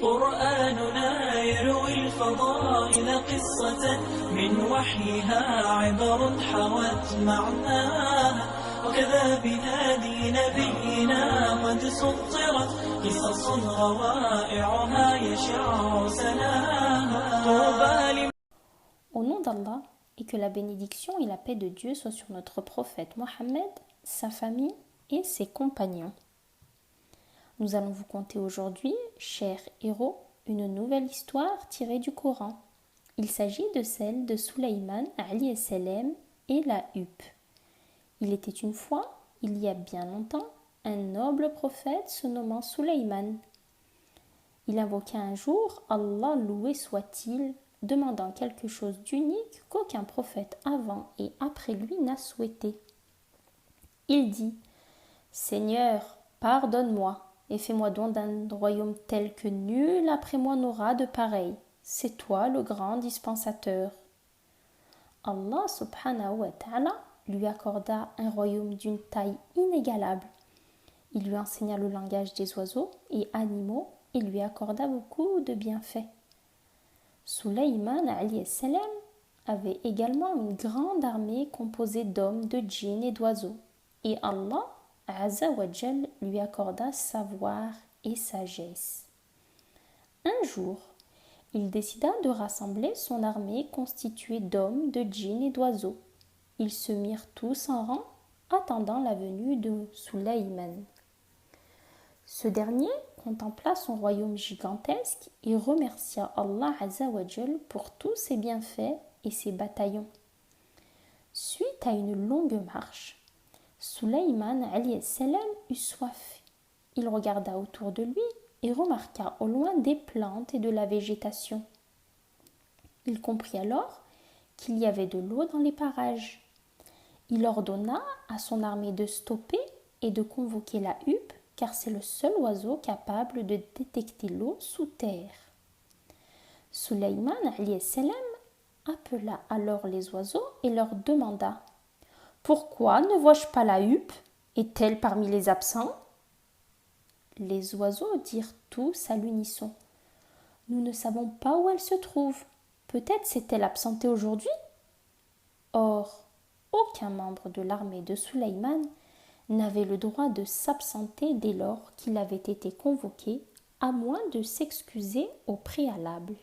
قرآننا يروي الفضائل قصة من وحيها عبر حوت معناها وكذا بهادي نبينا قد سطرت قصص روائعها يشع سناها طوبى. Au nom d'Allah, et que la bénédiction et la paix de Dieu soient sur notre prophète Mohammed, sa famille et ses compagnons. Nous allons vous conter aujourd'hui, chers héros, une nouvelle histoire tirée du Coran. Il s'agit de celle de Sulayman alayhi salam et la huppe. Il était une fois, il y a bien longtemps, un noble prophète se nommant Sulayman. Il invoqua un jour, Allah loué soit-il, demandant quelque chose d'unique qu'aucun prophète avant et après lui n'a souhaité. Il dit « Seigneur, pardonne-moi et fais-moi don d'un royaume tel que nul après moi n'aura de pareil. C'est toi le grand dispensateur. » Allah subhanahu wa ta'ala lui accorda un royaume d'une taille inégalable. Il lui enseigna le langage des oiseaux et animaux et lui accorda beaucoup de bienfaits. Sulayman alayhi salam avait également une grande armée composée d'hommes, de djinns et d'oiseaux. Et Allah azza wa jal lui accorda savoir et sagesse. Un jour, il décida de rassembler son armée constituée d'hommes, de djinns et d'oiseaux. Ils se mirent tous en rang, attendant la venue de Sulayman. Ce dernier contempla son royaume gigantesque et remercia Allah azza wa jal pour tous ses bienfaits et ses bataillons. Suite à une longue marche, Sulayman alayhi salam eut soif. Il regarda autour de lui et remarqua au loin des plantes et de la végétation. Il comprit alors qu'il y avait de l'eau dans les parages. Il ordonna à son armée de stopper et de convoquer la huppe, car c'est le seul oiseau capable de détecter l'eau sous terre. Sulayman alayhi salam appela alors les oiseaux et leur demanda « Pourquoi ne vois-je pas la huppe? Est-elle parmi les absents ?» Les oiseaux dirent tous à l'unisson « Nous ne savons pas où elle se trouve. Peut-être s'est-elle absentée aujourd'hui ?» Or, aucun membre de l'armée de Sulayman n'avait le droit de s'absenter dès lors qu'il avait été convoqué, à moins de s'excuser au préalable.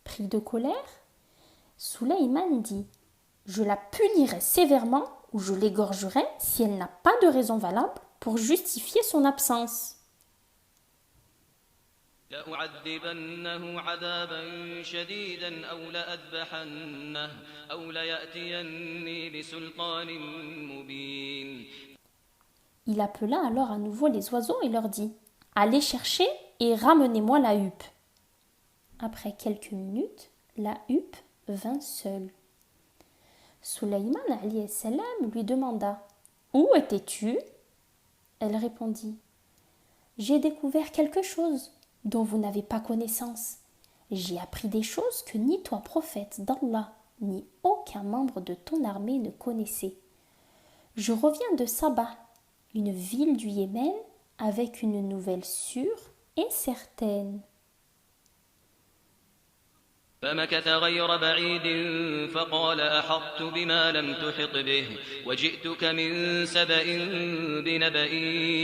Pris de colère, Sulayman dit « Je la punirai sévèrement ou je l'égorgerai si elle n'a pas de raison valable pour justifier son absence. » Il appela alors à nouveau les oiseaux et leur dit « Allez chercher et ramenez-moi la huppe. » Après quelques minutes, la huppe vint seule. Sulayman alayhi salam lui demanda « Où étais-tu » Elle répondit « J'ai découvert quelque chose dont vous n'avez pas connaissance. J'ai appris des choses que ni toi, prophète d'Allah, ni aucun membre de ton armée ne connaissait. Je reviens de Saba, une ville du Yémen, avec une nouvelle sûre et certaine. » فمكث غير بعيد فقال أحطت بما لم تحط به وجئتك من سبأ بنبأ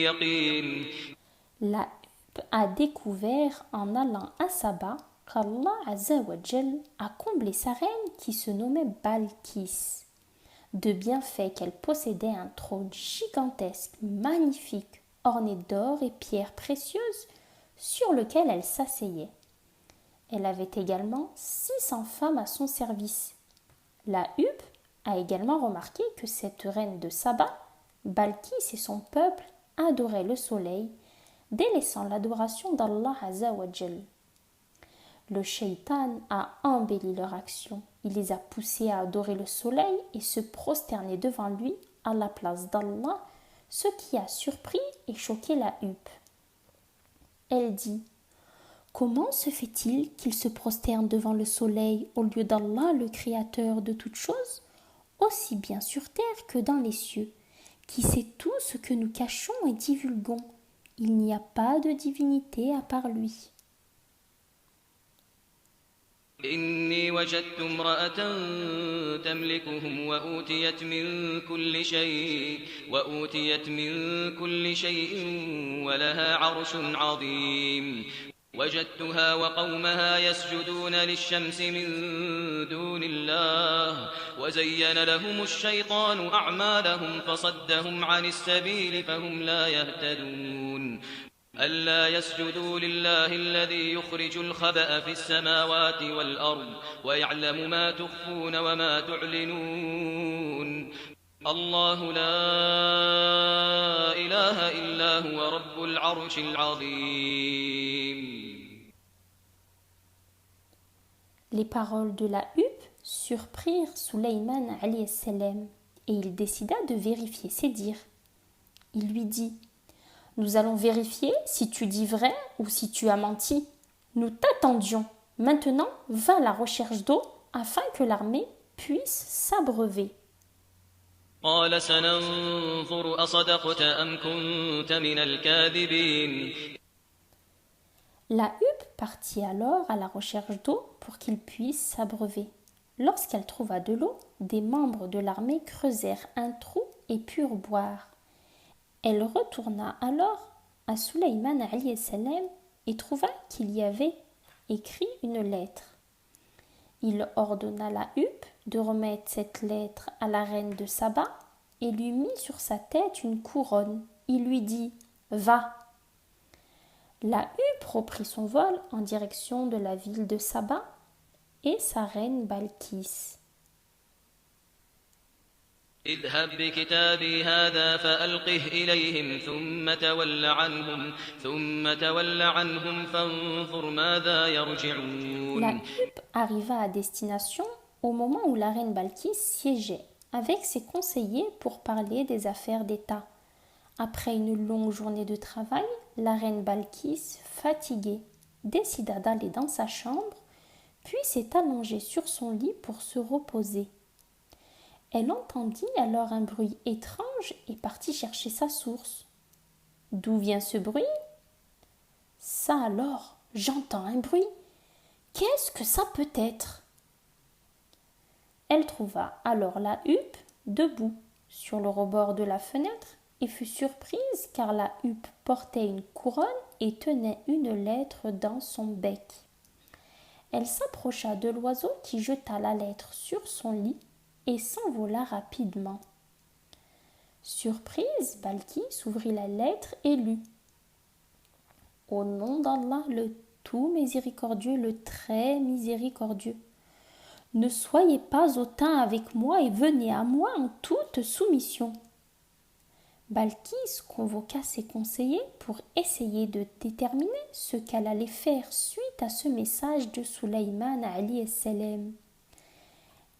يقين. La huppe a découvert en allant à Saba qu'Allah Azza wa Jal a comblé sa reine qui se nommait Balkis. De bienfait qu'elle possédait un trône gigantesque, magnifique, orné d'or et pierres précieuses, sur lequel elle s'asseyait. Elle avait également 600 femmes à son service. La huppe a également remarqué que cette reine de Saba, Balkis et son peuple adoraient le soleil, délaissant l'adoration d'Allah Azza wa Jal. Le shaitan a embelli leur action. Il les a poussés à adorer le soleil et se prosterner devant lui à la place d'Allah, ce qui a surpris et choqué la huppe. Elle dit « Comment se fait-il qu'il se prosterne devant le soleil au lieu d'Allah, le créateur de toutes choses, aussi bien sur terre que dans les cieux, qui sait tout ce que nous cachons et divulguons? Il n'y a pas de divinité à part lui. إني وجدت امرأة تملكهم وأوتيت من كل شيء ولها عرش عظيم وجدتها وقومها يسجدون للشمس من دون الله وزين لهم الشيطان أعمالهم فصدهم عن السبيل فهم لا يهتدون ألا يسجدوا لله الذي يخرج الخبأ في السماوات والأرض ويعلم ما تخفون وما تعلنون الله لا إله إلا هو رب العرش العظيم. Les paroles de la huppe surprirent Sulayman alayhi salam et il décida de vérifier ses dires. Il lui dit: Nous allons vérifier si tu dis vrai ou si tu as menti. Nous t'attendions. Maintenant, va à la recherche d'eau afin que l'armée puisse s'abreuver. قال سننظر أصدقت أم كنت من الكاذبين. La huppe partit alors à la recherche d'eau pour qu'il puisse s'abreuver. Lorsqu'elle trouva de l'eau, des membres de l'armée creusèrent un trou et purent boire. Elle retourna alors à Sulayman alayhi salam et trouva qu'il y avait écrit une lettre. Il ordonna la huppe de remettre cette lettre à la reine de Saba et lui mit sur sa tête une couronne. Il lui dit: Va. La huppe reprit son vol en direction de la ville de Saba et sa reine Balkis. اذهب بكتابي هذا فألقه إليهم ثم تول عنهم فانظر ماذا يرجعون. La huppe arriva à destination au moment où la reine Balkis siégeait avec ses conseillers pour parler des affaires d'État. Après une longue journée de travail, la reine Balkis, fatiguée, décida d'aller dans sa chambre, puis s'est allongée sur son lit pour se reposer. Elle entendit alors un bruit étrange et partit chercher sa source. D'où vient ce bruit? Ça alors, j'entends un bruit. Qu'est-ce que ça peut être? Elle trouva alors la huppe debout sur le rebord de la fenêtre et fut surprise car la huppe portait une couronne et tenait une lettre dans son bec. Elle s'approcha de l'oiseau qui jeta la lettre sur son lit et s'envola rapidement. Surprise, Balkis ouvrit la lettre et lut: Au nom d'Allah, le tout miséricordieux, le très miséricordieux, ne soyez pas hautain avec moi et venez à moi en toute soumission. Balkis convoqua ses conseillers pour essayer de déterminer ce qu'elle allait faire suite à ce message de Sulayman alayhi salam.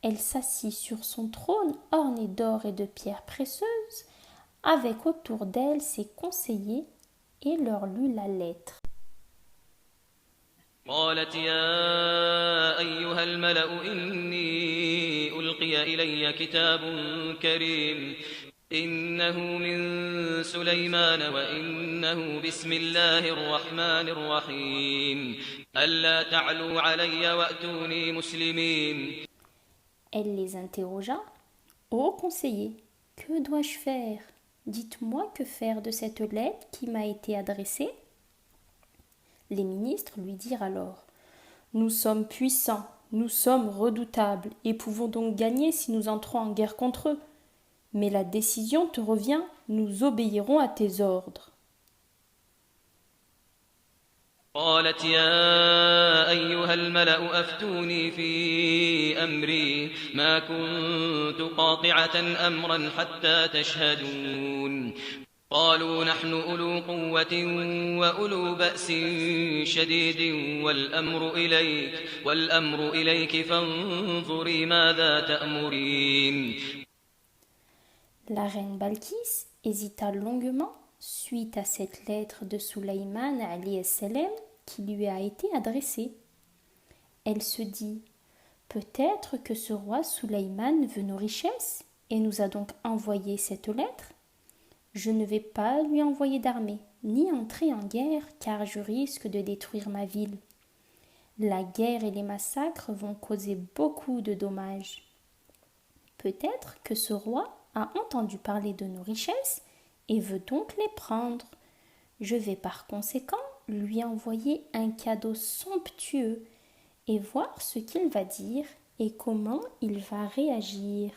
Elle s'assit sur son trône orné d'or et de pierres précieuses, avec autour d'elle ses conseillers, et leur lut la lettre. قالت يا أيها الملأ إني ألقي إلي كتاب كريم إنه من سليمان وإنه بسم الله الرحمن الرحيم ألا تعلوا علي وأتوني مسلمين. Elle les interrogea: Ô conseiller, que dois-je faire? Dites-moi que faire de cette lettre qui m'a été adressée. Les ministres lui dirent alors: Nous sommes puissants, nous sommes redoutables et pouvons donc gagner si nous entrons en guerre contre eux. Mais la décision te revient, nous obéirons à tes ordres. قالت يا أيها الملأ أفتوني في أمري ما كنت قاطعة أمرا حتى تشهدون. قالوا نحن أولو قوة وأولو بأس شديد والأمر إليك فانظري ماذا تأمرين. La reine Balkis hésita longuement suite à cette lettre de Sulayman alayhi salam qui lui a été adressée. Elle se dit « Peut-être que ce roi Souleyman veut nos richesses et nous a donc envoyé cette lettre. Je ne vais pas lui envoyer d'armée, ni entrer en guerre, car je risque de détruire ma ville. La guerre et les massacres vont causer beaucoup de dommages. Peut-être que ce roi a entendu parler de nos richesses et veut donc les prendre. Je vais par conséquent lui envoyer un cadeau somptueux et voir ce qu'il va dire et comment il va réagir.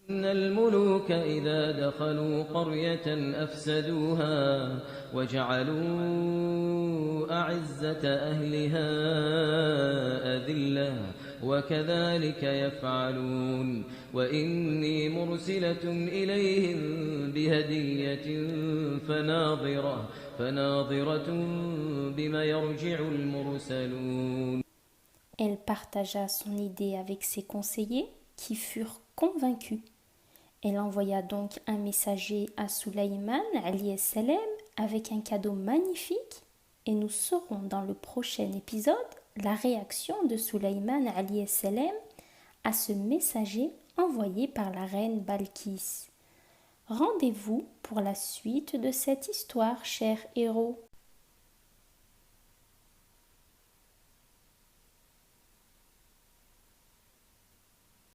إن الملوك إذا دخلوا قرية أفسدوها وجعلوا أعزة أهلها أذلة وكذلك يفعلون وإني مرسلة إليهم بهدية فناظرة بما يرجع المرسلون. Elle partagea son idée avec ses conseillers qui furent convaincus. Elle envoya donc un messager à Souleyman alayhi salam avec un cadeau magnifique et nous saurons dans le prochain épisode la réaction de Souleyman alayhi salam à ce messager envoyé par la reine Balkis. Rendez-vous pour la suite de cette histoire, chers héros.